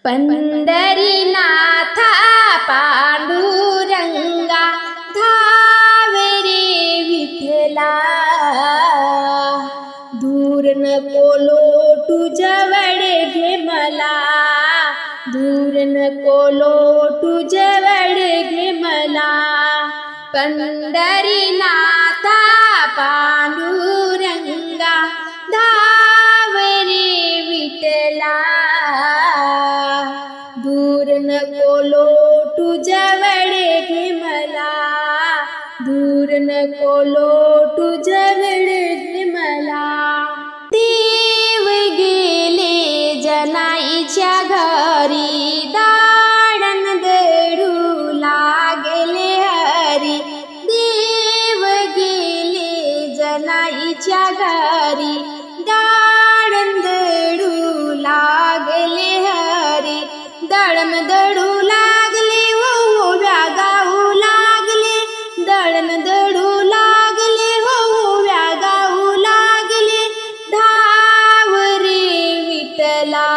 पंढरीनाथा पांडुरंगा धावे रे विठ्ठला, दूर नको लोटू जवळ घे मला, दूर नको लोटू जवळ घे मला। पंढरीनाथा पांडुरंगा धावे रे विठ्ठला, दूर नको लोटू जवळ घे मला, दूर नको लोटू जवळ घे मला। देव गेले जनाईच्या घरी, दाळण दळू लागले हरी। देव गेले जनाईच्या घरी, दाळण दळू लागले हरी। दळण दळू लागले ओव्या गाऊ लागले, दळण दळू लागले ओव्या गाऊ लागले। धाव रे विठ्ठला,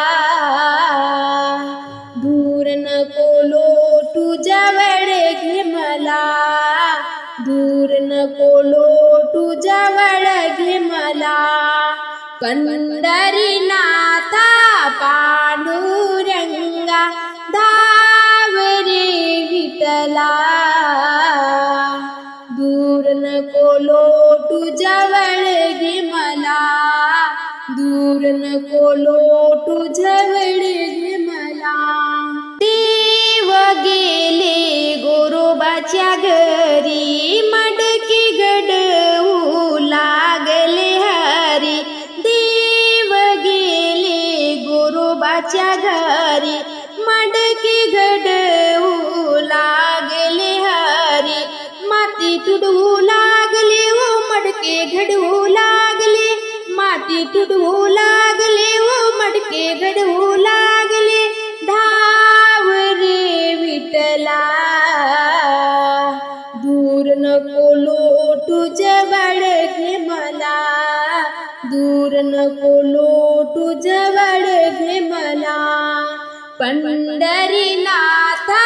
दूर नको लोटू जवळ घे मला, दूर नको लोटू जवळ घे मला। पंढरीनाथा पांडुरंगा धावे रे विठ्ठला, दूर नको लोटू जवळ घे मला, दूर नको लोटू जवळ घे मला। देव गेले गोरोबाच्या घरी, मडकी घडवू लागले हरी। देव गेले गोरोबाच्या घरी, मडकी घडवू लागले हरी। माती तुडवू लागले ओ मडके घडवू लागले, माती तुडवू लागले ओ मडके घडवू लागले। धाव रे विठ्ठला, दूर नको लोटू जवळ घे मला, दूर नको लोटू जवळ घे मला। पंढरीनाथा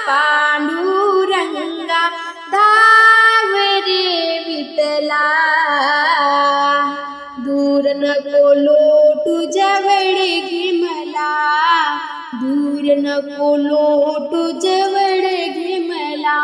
पांडुरंगा धावे रे विठ्ठला, दूर नको लोटू जवळ घे मला, दूर नको लोटू जवळ घे मला।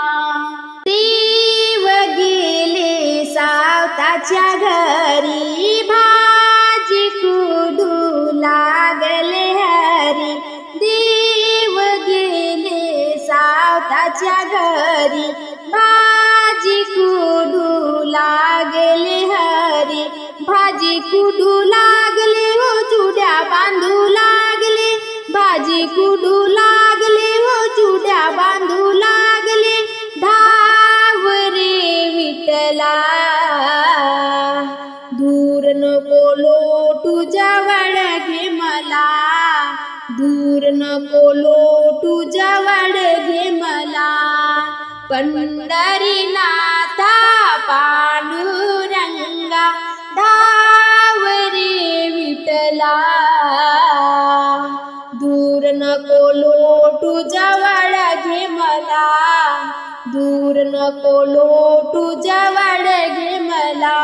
देव गेले सावताच्या घरी, भाजी कुडू लागले हरी। देव गेले सावताच्या घरी, भाजी कुडू लागले हरी। भाजी कुडू लागले ओ जुड्या बांधू लागले, भाजी कुडू लागले ओ जुड्या बांधू लागले। धाव रे विठ्ठला, दूर नको लोटू जवळ घे मला, दूर नको लोटू जवळ घे मला। पंढरीनाथा पांडुरंगा धावे रे विठ्ठला, दूर नको लोटू जवळ घे मला, दूर नको लोटू जवळ घे मला।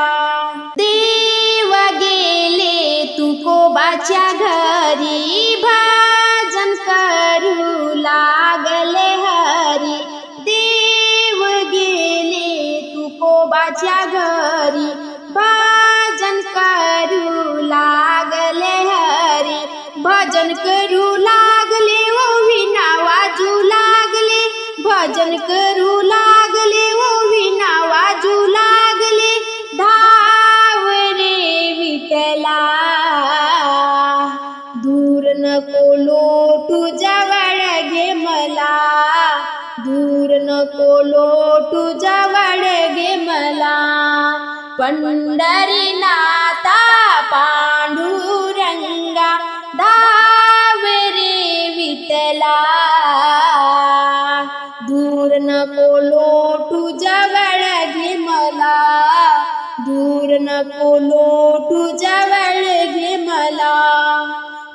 देव गेले तुकोबाच्या घरी, भजन करू लागले हरी। देव गेले तुकोबाच्या घरी, भजन करू लागले हरी। भजन करू लागले ओ विना वाजू लागले, भजन करू लागले ओ विना वाजू लागले। धाव रे विठ्ठला, दूर नको लोटू जवळ घे मला, दूर नको लोटू जवळ घे मला। पंढरीनाथा पांडुरंगा धावे रे विठ्ठला, दूर नको लोटू जवळ घे मला, दूर नको लोटू जवळ घे मला।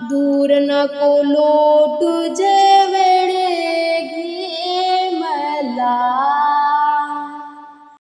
दूर न नको लोटू